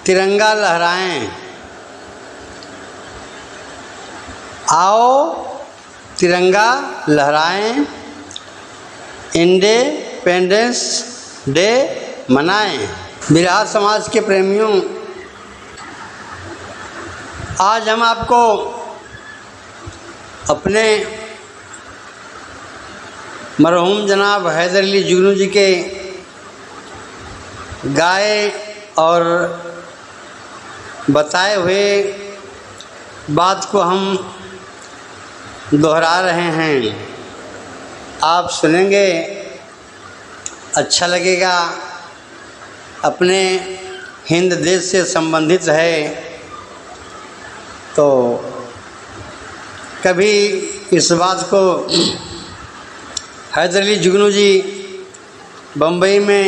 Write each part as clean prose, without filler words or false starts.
तिरंगा लहराएं, आओ तिरंगा लहराएं, इंडिपेंडेंस डे मनाएं। बिरहा समाज के प्रेमियों, आज हम आपको अपने मरहूम जनाब हैदर अली जुगनू जी के गाए और बताए हुए बात को हम दोहरा रहे हैं। आप सुनेंगे, अच्छा लगेगा। अपने हिंद देश से संबंधित है तो कभी इस बात को हैदर अली जुगनू जी बम्बई में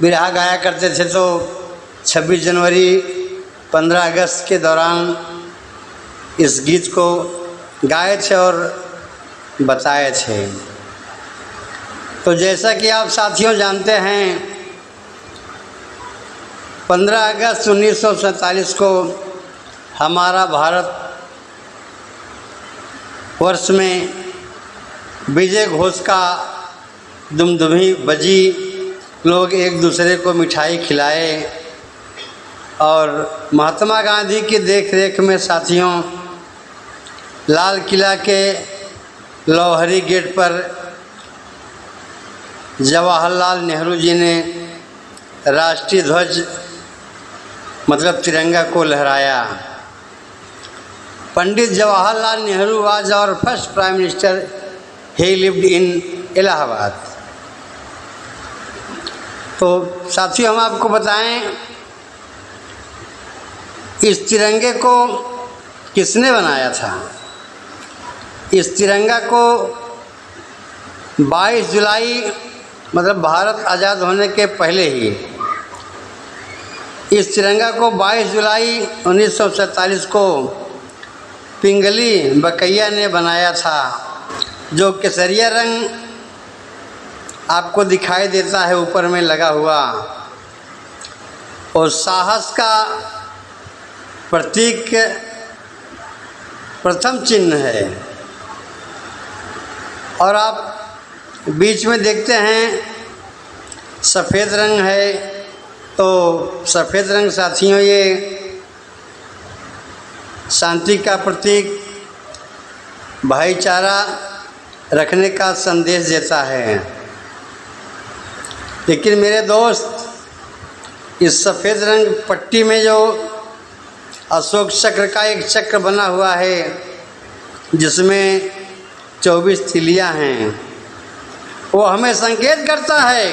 बिरहा गाया करते थे तो 26 जनवरी 15 अगस्त के दौरान इस गीत को गाए थे और बताए थे। तो जैसा कि आप साथियों जानते हैं, 15 अगस्त 1947 को हमारा भारत वर्ष में विजय घोष का दुमदुमी बजी, लोग एक दूसरे को मिठाई खिलाए और महात्मा गांधी की देखरेख में साथियों लाल किला के लोहरी गेट पर जवाहरलाल नेहरू जी ने राष्ट्रीय ध्वज मतलब तिरंगा को लहराया। Pandit Jawaharlal Nehru was our first prime minister, he lived in Allahabad. तो साथियों, हम आपको बताएं इस तिरंगे को किसने बनाया था। इस तिरंगा को 22 जुलाई मतलब भारत आज़ाद होने के पहले ही इस तिरंगा को 22 जुलाई 1947 को पिंगली बकैया ने बनाया था, जो केसरिया रंग आपको दिखाई देता है ऊपर में लगा हुआ, और साहस का प्रतीक प्रथम चिन्ह है। और आप बीच में देखते हैं सफ़ेद रंग है, तो सफ़ेद रंग साथियों ये शांति का प्रतीक, भाईचारा रखने का संदेश देता है। लेकिन मेरे दोस्त, इस सफ़ेद रंग पट्टी में जो अशोक चक्र का एक चक्र बना हुआ है जिसमें 24 तिलियां हैं, वो हमें संकेत करता है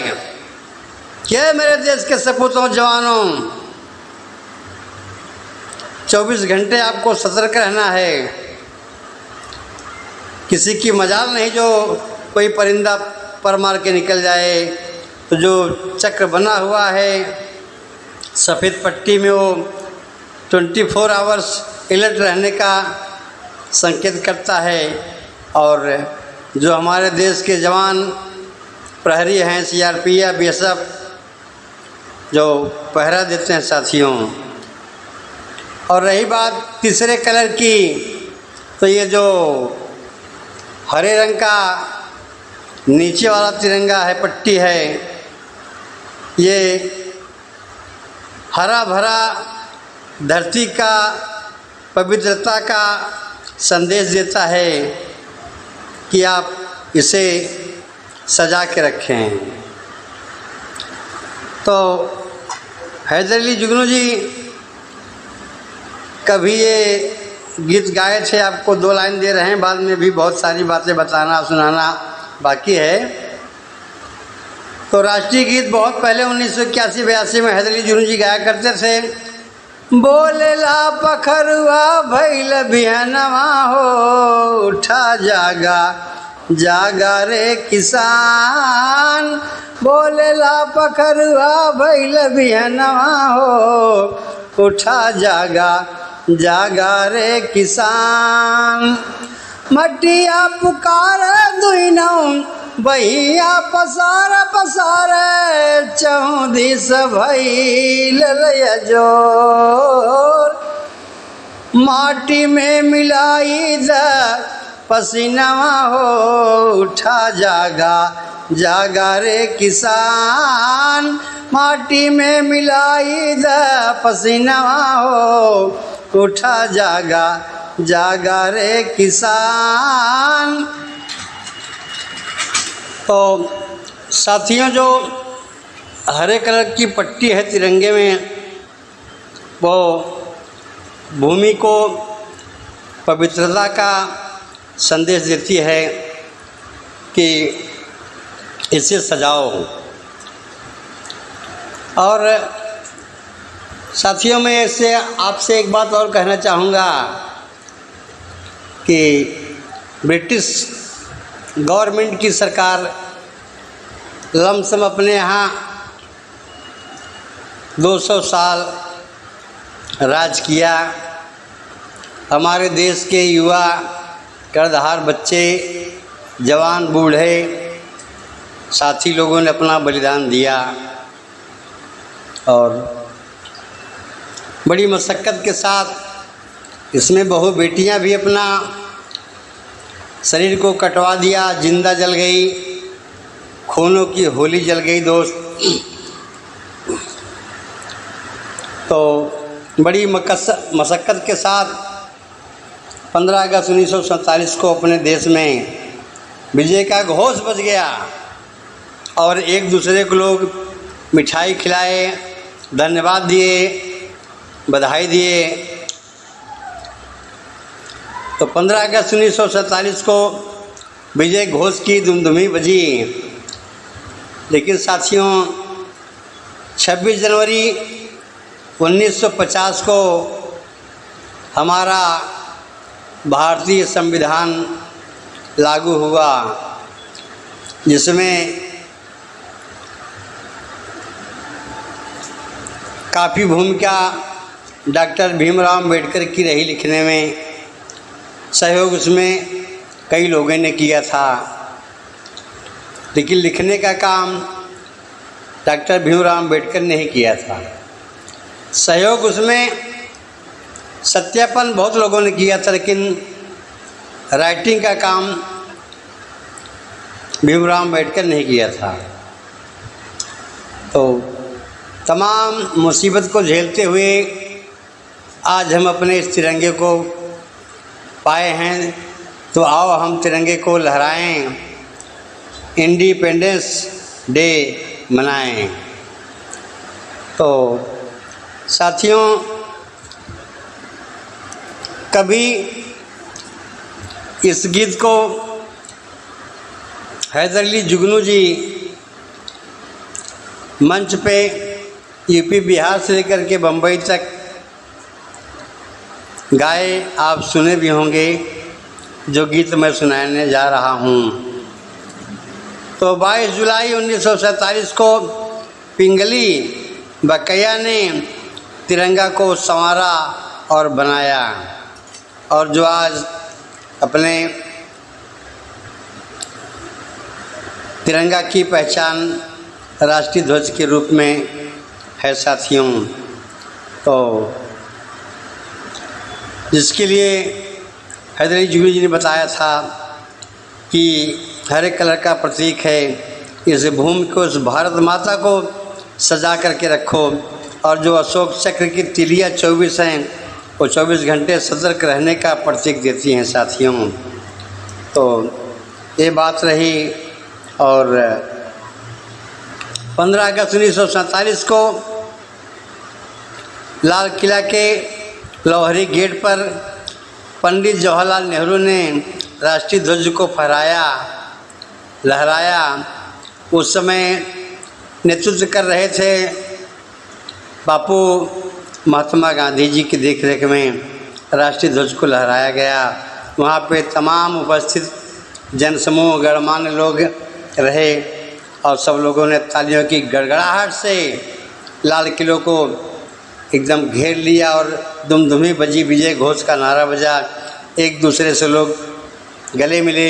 कि मेरे देश के सपूतों जवानों, 24 घंटे आपको सतर्क रहना है। किसी की मजाल नहीं जो कोई परिंदा पर मार के निकल जाए। तो जो चक्र बना हुआ है सफ़ेद पट्टी में, वो 24 आवर्स अलर्ट रहने का संकेत करता है। और जो हमारे देश के जवान प्रहरी हैं, CRPF, BSF, जो पहरा देते हैं साथियों। और रही बात तीसरे कलर की, तो ये जो हरे रंग का नीचे वाला तिरंगा है, पट्टी है, ये हरा भरा धरती का पवित्रता का संदेश देता है कि आप इसे सजा के रखें। तो हैदर अली जुगनू जी कभी ये गीत गाए थे, आपको 2 लाइन दे रहे हैं, बाद में भी बहुत सारी बातें बताना सुनाना बाकी है। तो राष्ट्रीय गीत बहुत पहले 1981-82 में हैदर अली जुगनू जी गाया करते थे। बोलेला पखरुआ भइल बिहनवा हो, उठा जागा जागा रे किसान। बोलेला पखरुआ भइल बिहनवा हो, उठा जागा जागा रे किसान। मटिया पुकार दुइनौ बहिया पसार पसार चौदिस भइल जोर, माटी में मिलाई द पसीनावा हो उठा जागा जागा रे किसान, माटी में मिलाई द पसीनावा हो उठा जागा जागा रे किसान। तो साथियों, जो हरे कलर की पट्टी है तिरंगे में, वो भूमि को पवित्रता का संदेश देती है कि इसे सजाओ। और साथियों, मैं इससे आपसे एक बात और कहना चाहूँगा कि ब्रिटिश गवर्नमेंट की सरकार लमसम अपने यहाँ 200 साल राज किया। हमारे देश के युवा कर्णधार बच्चे, जवान बूढ़े साथी लोगों ने अपना बलिदान दिया और बड़ी मशक्क़त के साथ इसमें बहु बेटियां भी अपना शरीर को कटवा दिया, जिंदा जल गई, खूनों की होली जल गई दोस्त। तो बड़ी मशक्क़त के साथ 15 अगस्त 1947 को अपने देश में विजय का घोष बज गया और एक दूसरे को लोग मिठाई खिलाए, धन्यवाद दिए, बधाई दिए। तो 15 अगस्त 1947 को विजय घोष की धुमधुमी बजी। लेकिन साथियों, 26 जनवरी 1950 को हमारा भारतीय संविधान लागू हुआ, जिसमें काफ़ी भूमिका डॉक्टर भीमराव अम्बेडकर की रही लिखने में। सहयोग उसमें कई लोगों ने किया था, लेकिन लिखने का काम डॉक्टर भीमराव अम्बेडकर ने ही किया था। सहयोग उसमें सत्यापन बहुत लोगों ने किया था, लेकिन राइटिंग का काम भीमराव अम्बेडकर ने ही किया था। तो तमाम मुसीबत को झेलते हुए आज हम अपने इस तिरंगे को पाए हैं। तो आओ हम तिरंगे को लहराएं, इंडिपेंडेंस डे मनाएं। तो साथियों, कभी इस गीत को हैदर अली जुगनू जी मंच पे यूपी बिहार से लेकर के बम्बई तक गाए, आप सुने भी होंगे। जो गीत मैं सुनाने जा रहा हूँ, तो 22 जुलाई 1947 को पिंगली बकैया ने तिरंगा को संवारा और बनाया, और जो आज अपने तिरंगा की पहचान राष्ट्रीय ध्वज के रूप में है साथियों। तो जिसके लिए हैदर अली जुगनू जी ने बताया था कि हरे कलर का प्रतीक है, इस भूमि को, इस भारत माता को सजा करके रखो। और जो अशोक चक्र की तिलियाँ 24 हैं, वो 24 घंटे सतर्क रहने का प्रतीक देती हैं साथियों। तो ये बात रही। और 15 अगस्त 1947 को लाल किला के लोहरी गेट पर पंडित जवाहरलाल नेहरू ने राष्ट्रीय ध्वज को फहराया, लहराया। उस समय नेतृत्व कर रहे थे बापू महात्मा गांधी जी की देखरेख में राष्ट्रीय ध्वज को लहराया गया। वहाँ पे तमाम उपस्थित जनसमूह, गणमान्य लोग रहे और सब लोगों ने तालियों की गड़गड़ाहट से लाल किले को एकदम घेर लिया और दुमधुमी बजी, विजय घोष का नारा बजा। एक दूसरे से लोग गले मिले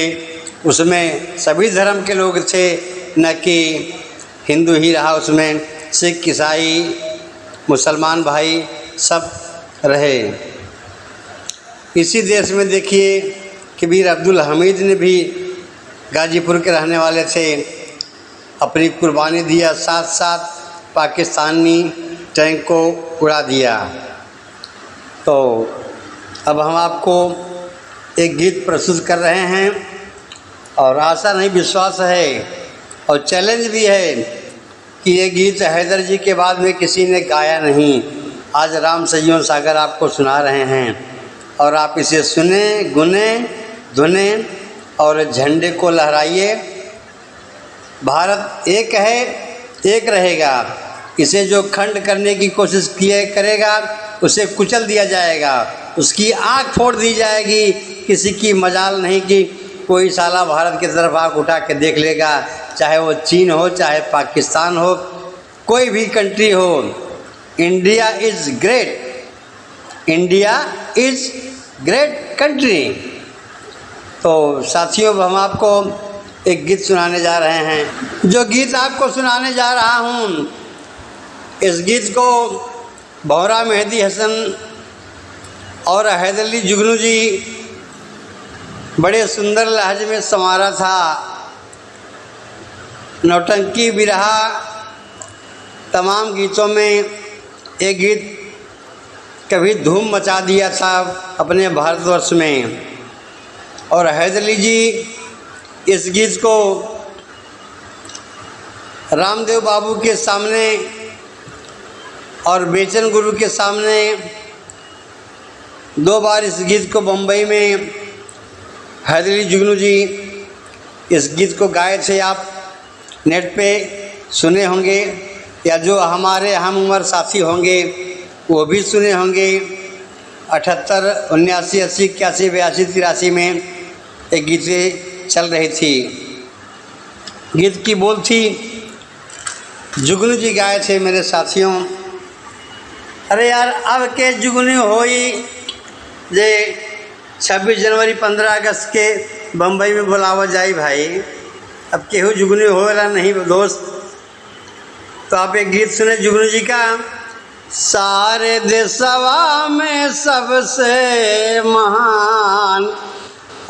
उसमें सभी धर्म के लोग थे, न कि हिंदू ही रहा उसमें, सिख ईसाई मुसलमान भाई सब रहे। इसी देश में देखिए कि वीर अब्दुल हमीद ने भी, गाजीपुर के रहने वाले थे, अपनी कुर्बानी दिया, साथ साथ पाकिस्तानी टैंक को उड़ा दिया। तो अब हम आपको एक गीत प्रस्तुत कर रहे हैं और आशा नहीं विश्वास है और चैलेंज भी है कि ये गीत हैदर जी के बाद में किसी ने गाया नहीं। आज राम सैयों सागर आपको सुना रहे हैं और आप इसे सुने, गुने, धुने और झंडे को लहराइए। भारत एक है, एक रहेगा। इसे जो खंड करने की कोशिश करेगा उसे कुचल दिया जाएगा, उसकी आँख फोड़ दी जाएगी। किसी की मजाल नहीं कि कोई साला भारत की तरफ आँख उठा के देख लेगा, चाहे वो चीन हो, चाहे पाकिस्तान हो, कोई भी कंट्री हो। India is great, India is great country. तो साथियों, हम आपको एक गीत सुनाने जा रहे हैं। जो गीत आपको सुनाने जा रहा हूँ, इस गीत को भौरा मेहदी हसन और हैदर अली जुगनू जी बड़े सुंदर लहजे में संवारा था। नौटंकी, बिरहा, तमाम गीतों में एक गीत कभी धूम मचा दिया था अपने भारतवर्ष में। और हैदर अली जी इस गीत को रामदेव बाबू के सामने और बेचन गुरु के सामने 2 बार इस गीत को बम्बई में हैदर अली जुगनू जी इस गीत को गाए थे। आप नेट पे सुने होंगे या जो हमारे हम उम्र साथी होंगे वो भी सुने होंगे। 78, 79, 80, 81, 82, 83 में एक गीत चल रही थी। गीत की बोल थी, जुगनू जी गाए थे मेरे साथियों। अरे यार, अब के जुगनू होई जे 26 जनवरी 15 अगस्त के बम्बई में बुलावा जाई भाई। अब केहू जुगनू होएला नहीं दोस्त। तो आप एक गीत सुने जुगनू जी का। सारे देशवा में सबसे महान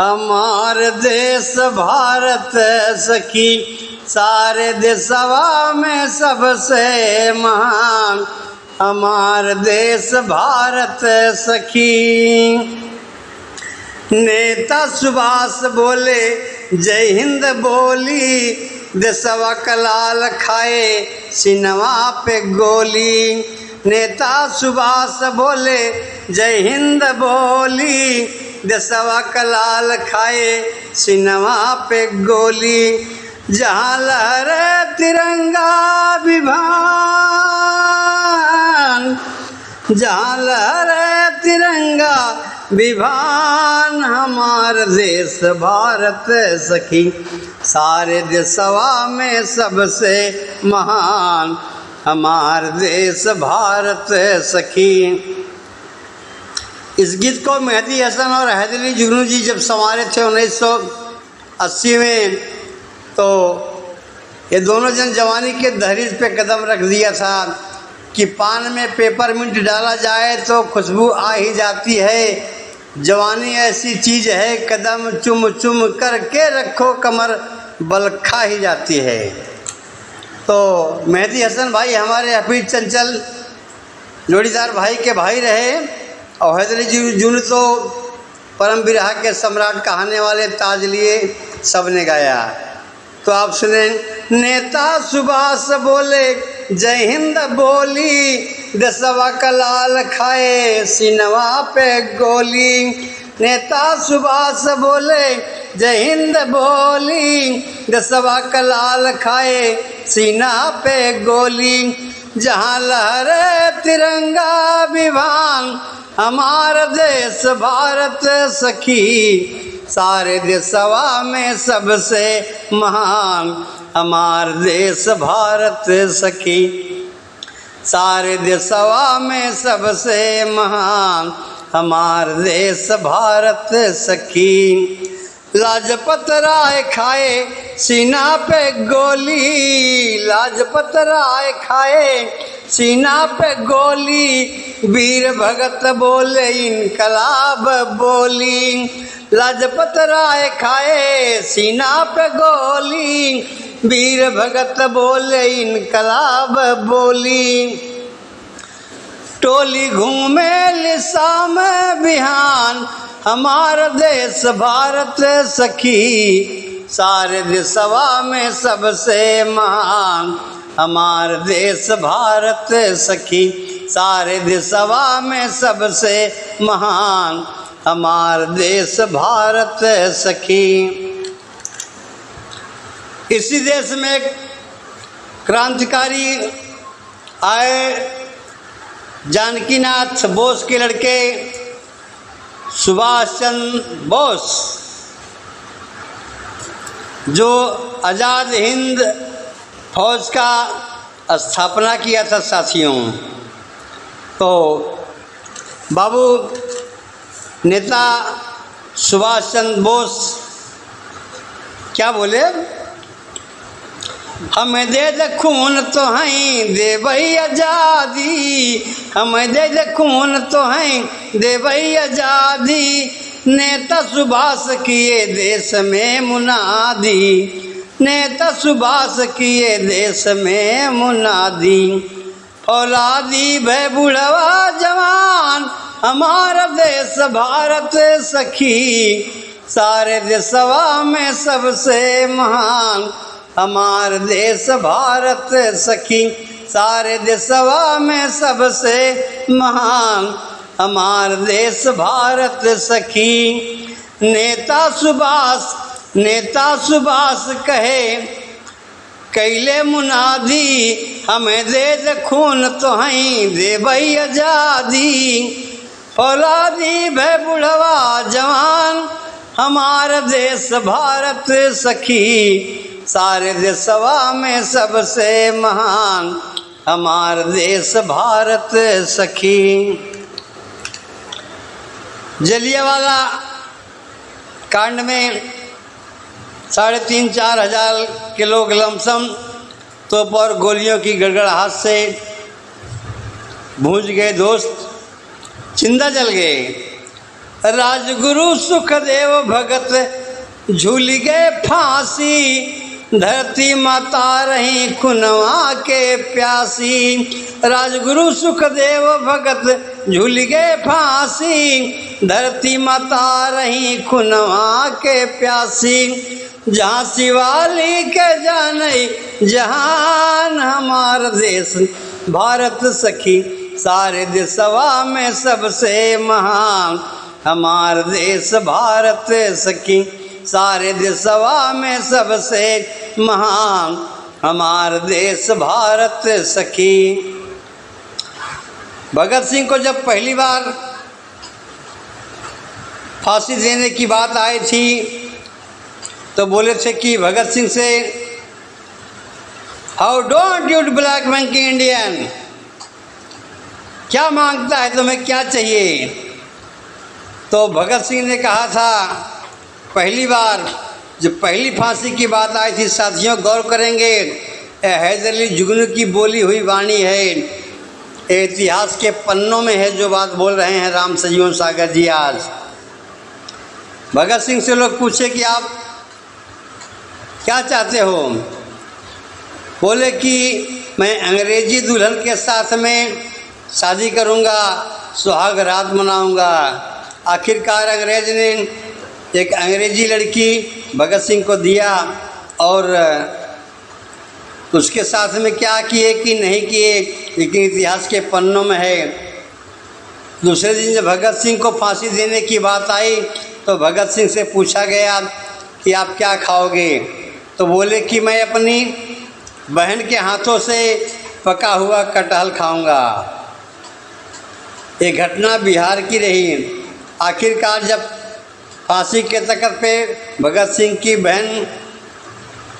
हमार देश भारत सखी। सारे देशवा में सबसे महान हमार देश भारत सखी। नेता सुभाष बोले जय हिंद बोली, देशवा का लाल खाए सिनवा पे गोली। नेता सुभाष बोले जय हिंद बोली, देशवा का लाल खाए सिनवा पे गोली। जहाँ लहरे तिरंगा विभान, जहाँ लहरे तिरंगा विभान हमार देश भारत सखी। सारे देशवा में सबसे महान हमार देश भारत सखी। इस गीत को मेहदी हसन और हैदर अली जुगनू जी जब संवारे थे 1980 में, तो ये दोनों जन जवानी के दहलीज पे कदम रख दिया था कि पान में पेपरमिंट डाला जाए तो खुशबू आ ही जाती है। जवानी ऐसी चीज़ है, कदम चुम चुम करके रखो कमर बल खा ही जाती है। तो मेहदी हसन भाई हमारे हफीज चंचल जोड़ीदार भाई के भाई रहे और हैदर अली जुगनू तो परम बिरहा के सम्राट कहाने वाले ताज लिए सब ने गाया। तो आप सुने। नेता सुभाष बोले जय हिंद बोली, देशवा का लाल खाए सिनवा पे गोली। नेता सुभाष बोले जय हिंद बोली, देशवा का लाल खाए सीना पे गोली। जहाँ लहरे तिरंगा विभान हमारा देश भारत सखी। सारे देशवा में सबसे महान हमार देश भारत सखी। सारे देशवा में सबसे महान हमार देश भारत सखी। लाजपत राय खाए सीना पे गोली, लाजपत राय खाए सीना पे गोली, वीर भगत बोले इनकलाब बोली। लाजपत राय खाए सीना पे गोली, वीर भगत बोले इनकलाब बोली। टोली घूमे लिसा में बिहान, हमारा देश भारत सखी, सारे देशवा में सबसे महान, हमारा देश भारत सखी, सारे देशवा में सबसे महान, हमारा देश भारत सखी। इसी देश में एक क्रांतिकारी आए, जानकीनाथ बोस के लड़के सुभाष चंद्र बोस, जो आज़ाद हिंद फौज का स्थापना किया था साथियों। तो बाबू नेता सुभाष चंद्र बोस क्या बोले, हमें दे दे खून तो हैं दे भाई आज़ादी, हमें दे दे खून तो हैं दे भाई आज़ादी, नेता सुभाष किए देश में मुनादी, नेता सुभाष किए देश में मुनादी। औलादी भय बुढ़वा जवान, हमारा देश भारत सखी, सारे देशवा में सबसे महान, हमारा देश भारत सखी, सारे देशवा में सबसे महान, हमारा देश भारत सखी। नेता सुभाष कहे कैले मुनादी, हमें दे दे खून तो हैं दे भाई आज़ादी। फौलादी भय बुढ़वा जवान, हमारा देश भारत सखी, सारे देशवा में सबसे महान, हमारा देश भारत सखी। जलियांवाला कांड में 3,500-4 हज़ार के लोग लमसम तौर पर गोलियों की गड़गड़ाहट से भूंज गए दोस्त, जिंदा जल गए। राजगुरु सुखदेव भगत झूल गए फांसी, धरती माता रही खुनवा के प्यासी। राजगुरु सुखदेव भगत झूल गए फांसी, धरती माता रही खुनवा के प्यासी। झांसी वाली के जाने जहान, हमारा देश भारत सखी, सारे देशवा में सबसे महान, हमारा देश भारत सखी, सारे देशवा में सबसे महान, हमारा देश भारत सखी। भगत सिंह को जब पहली बार फांसी देने की बात आई थी तो बोले थे कि भगत सिंह से, how don't you black monkey Indian, क्या मांगता है तुम्हें, क्या चाहिए। तो भगत सिंह ने कहा था, पहली बार जब पहली फांसी की बात आई थी साथियों, गौर करेंगे, हैदर अली जुगनू की बोली हुई वाणी है, इतिहास के पन्नों में है जो बात बोल रहे हैं राम सजीवन सागर जी। आज भगत सिंह से लोग पूछे कि आप क्या चाहते हो, बोले कि मैं अंग्रेजी दुल्हन के साथ में शादी करूंगा, सुहाग रात मनाऊंगा। आखिरकार अंग्रेज ने एक अंग्रेजी लड़की भगत सिंह को दिया और उसके साथ में क्या किए कि नहीं किए, लेकिन इतिहास के पन्नों में है। दूसरे दिन जब भगत सिंह को फांसी देने की बात आई तो भगत सिंह से पूछा गया कि आप क्या खाओगे, तो बोले कि मैं अपनी बहन के हाथों से पका हुआ कटहल खाऊंगा। ये घटना बिहार की रही। आखिरकार जब फांसी के तख्त पे भगत सिंह की बहन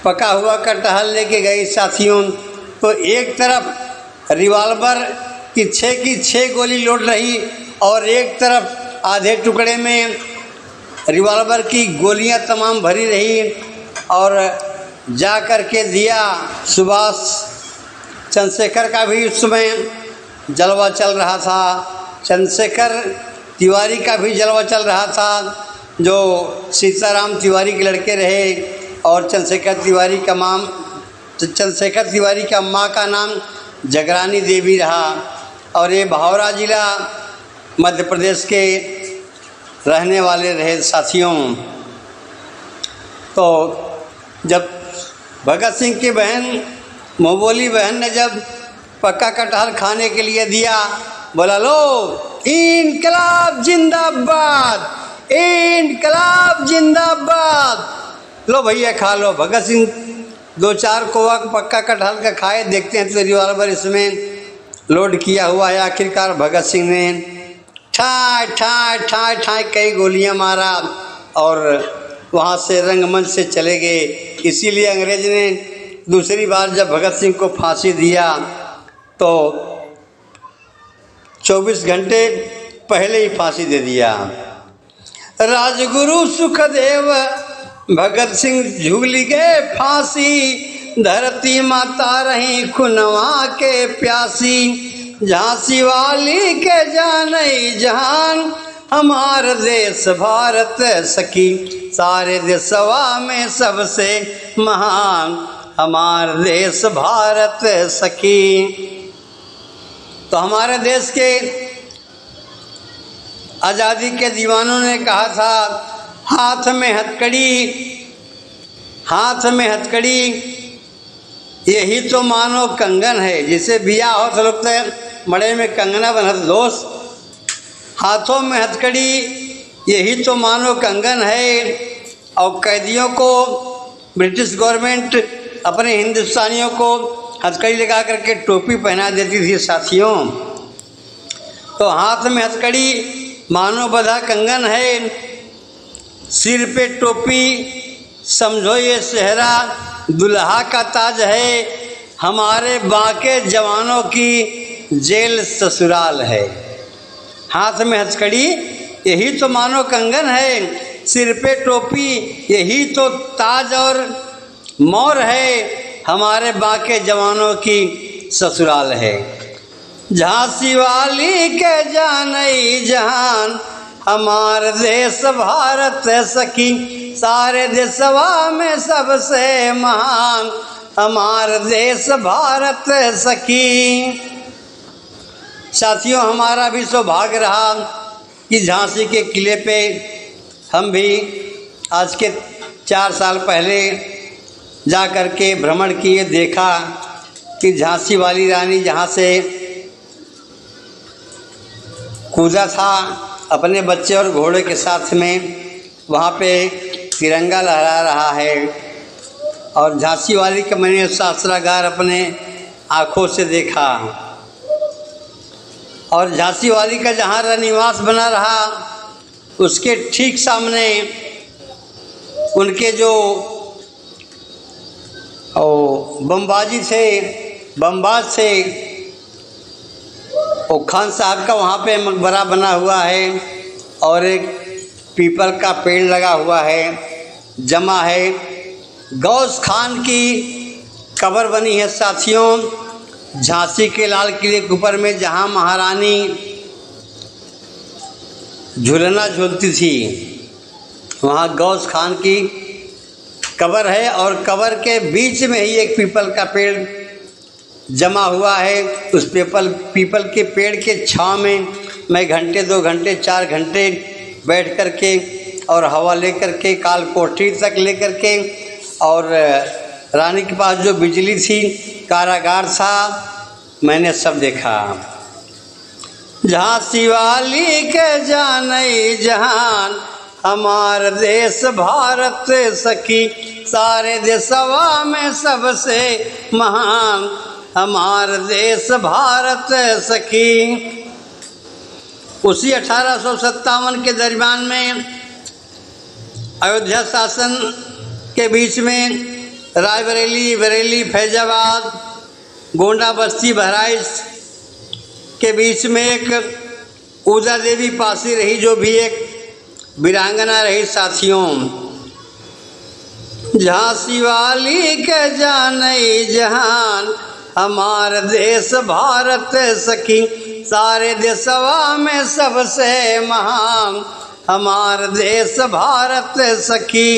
पका हुआ कटहल लेके गई साथियों, तो एक तरफ रिवाल्वर की 6 गोली लोड रही और एक तरफ आधे टुकड़े में रिवॉल्वर की गोलियां तमाम भरी रही और जा कर के दिया। सुभाष चंद्रशेखर का भी उस समय जलवा चल रहा था, चंद्रशेखर तिवारी का भी जलवा चल रहा था, जो सीताराम तिवारी के लड़के रहे। और चंद्रशेखर तिवारी का माँ का नाम जगरानी देवी रहा। और ये भावरा जिला मध्य प्रदेश के रहने वाले रहे साथियों। तो जब भगत सिंह की बहन मोबोली बहन ने जब पक्का कटहल खाने के लिए दिया, बोला लो इनकलाब जिंदाबाद, इनकलाब जिंदाबाद, लो भैया खा लो। भगत सिंह 2-4 कोवा पक्का कटहल का खाए, देखते हैं तो रिवॉल्वर इसमें लोड किया हुआ है। आखिरकार भगत सिंह ने ठाय ठाय ठाय ठाय कई गोलियां मारा और वहाँ से रंगमंच से चले गए। इसीलिए अंग्रेज ने दूसरी बार जब भगत सिंह को फांसी दिया तो 24 घंटे पहले ही फांसी दे दिया। राजगुरु सुखदेव भगत सिंह झूल गए फांसी, धरती माता रही खुनवा के प्यासी, झांसी वाली के जाने जहान, हमार देश भारत सखी, सारे देशवा में सबसे महान, हमार देश भारत सखी। तो हमारे देश के आज़ादी के दीवानों ने कहा था, हाथ में हथकड़ी, हाथ में हथकड़ी, यही तो मानो कंगन है। जिसे बिया हो तो लोग मड़े में कंगना बनत दोस्त, हाथों में हथकड़ी यही तो मानो कंगन है। और कैदियों को ब्रिटिश गवर्नमेंट अपने हिंदुस्तानियों को हथकड़ी लगा करके टोपी पहना देती थी साथियों। तो हाथ में हथकड़ी मानो बंधा कंगन है, सिर पे टोपी समझो ये सेहरा दुल्हा का ताज है, हमारे बाके जवानों की जेल ससुराल है। हाथ में हथकड़ी यही तो मानो कंगन है, सिर पे टोपी यही तो ताज और मोर है, हमारे बाके जवानों की ससुराल है। झांसी वाली के जाने जहान, हमार देश भारत सखी, सारे देशवा में सबसे महान, हमार देश भारत सखी। साथियों, हमारा भी सौभाग्य रहा कि झांसी के किले पे हम भी आज के 4 साल पहले जा कर के भ्रमण किए, देखा कि झांसी वाली रानी जहाँ से कूदा था अपने बच्चे और घोड़े के साथ में, वहाँ पे तिरंगा लहरा रहा है। और झांसी वाली का मैंने शास्त्रागार अपने आँखों से देखा। और झांसी वाली का जहाँ रनिवास बना रहा, उसके ठीक सामने उनके जो बमबाजी थे, बमबाज थे, वो खान साहब का वहाँ पे मकबरा बना हुआ है और एक पीपल का पेड़ लगा हुआ है, जमा है। गौस खान की कब्र बनी है साथियों झांसी के लाल किले के ऊपर में, जहाँ महारानी झूलना झूलती थी, वहाँ गौस खान की कब्र है। और कब्र के बीच में ही एक पीपल का पेड़ जमा हुआ है। उस पीपल के पेड़ के छाँव में मैं घंटे 2 घंटे 4 घंटे बैठ कर के और हवा लेकर के काल कोठरी तक लेकर के, और रानी के पास जो बिजली थी, कारागार था, मैंने सब देखा। झांसी वाली के जाने जहान, हमार देश भारत सखी, सारे देशवा में सबसे महान, हमार देश भारत सखी। उसी 1857 के दरमियान में अयोध्या शासन के बीच में रायबरेली, बरेली, फैजाबाद, गोंडा, बस्ती, बहराइच के बीच में एक ऊदा देवी पासी रही, जो भी एक वीरांगना रही साथियों। झांसी वाली के जाने जहान, हमार देश भारत सखी, सारे देशवा में सबसे महान, हमार देश भारत सखी।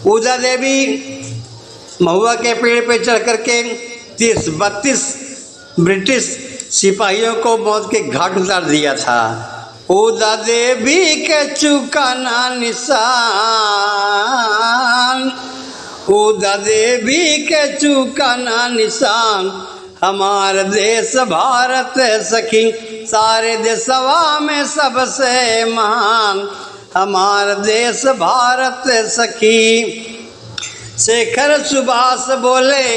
उदा देवी महुआ के पेड़ पे चढ़ करके 30-32 ब्रिटिश सिपाहियों को मौत के घाट उतार दिया था। उदा देवी के चुकाना निशान, उदा देवी के चुकाना निशान, हमार देश भारत सखी, सारे देशवा में सबसे महान, हमार देश भारत सखी। शेखर सुभाष बोले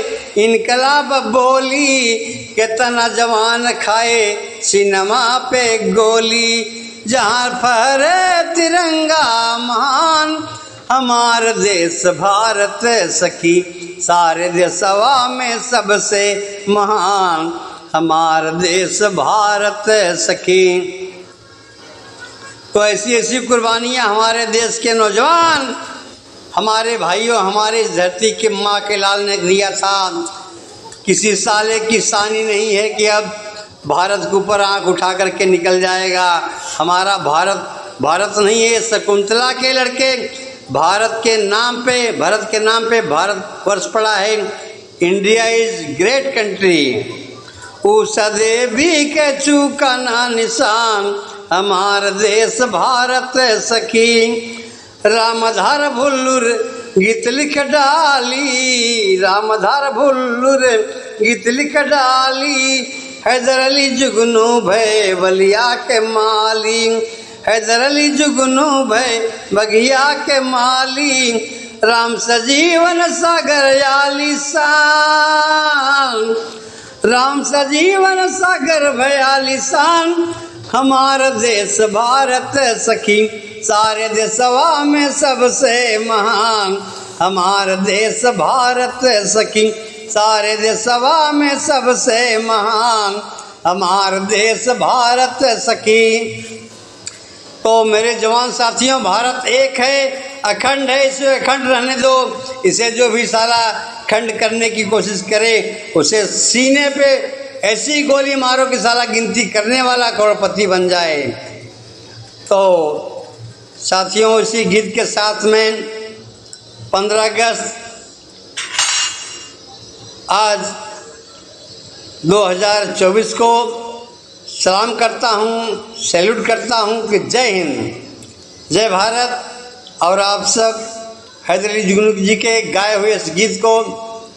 इनकलाब बोली, कितना जवान खाए सिनेमा पे गोली, जहाँ फहरे तिरंगा महान, हमार देश भारत सखी, सारे देशवा में सबसे महान, हमार देश भारत सखी। तो ऐसी ऐसी कुर्बानियाँ हमारे देश के नौजवान, हमारे भाइयों, हमारे इस धरती के माँ के लाल ने दिया था। किसी साले की शानी नहीं है कि अब भारत के ऊपर आँख उठा करके निकल जाएगा। हमारा भारत भारत नहीं है, शकुंतला के लड़के भारत के नाम पे भारतवर्ष पड़ा है। India is great country. उस देवी के चूकाना निशान, हमार देश भारत सखी। रामधार भुल्लुर गीत लिख डाली, रामधार भुल्लुर गीत लिख डाली, हैदर अली जुगनू भय बलिया के माली, हैदर अली जुगनू भय बगिया के माली, राम सजीवन सागर आलिशान, राम सजीवन सागर भय आलिशान, हमारा देश भारत सखी, सारे देशवा में सबसे महान, हमारा देश भारत सखी, सारे देशवा में सबसे महान, हमारा देश भारत सखी। तो मेरे जवान साथियों, भारत एक है, अखंड है, इसे अखंड रहने दो। इसे जो भी साला खंड करने की कोशिश करे, उसे सीने पे ऐसी गोली मारो कि साला गिनती करने वाला करोड़पति बन जाए। तो साथियों, इसी गीत के साथ में 15 अगस्त आज 2024 को सलाम करता हूँ, सैल्यूट करता हूँ कि जय हिंद, जय भारत। और आप सब हैदर अली जुगनू जी के गाए हुए इस गीत को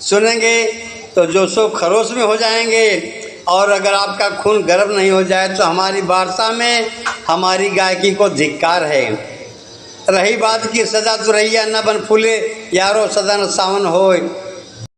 सुनेंगे तो जोशो खरोश में हो जाएंगे। और अगर आपका खून गर्म नहीं हो जाए तो हमारी वार्ता में हमारी गायकी को धिक्कार है। रही बात की सदा तुरैया न बन फूले, यारो सदा न सावन होए,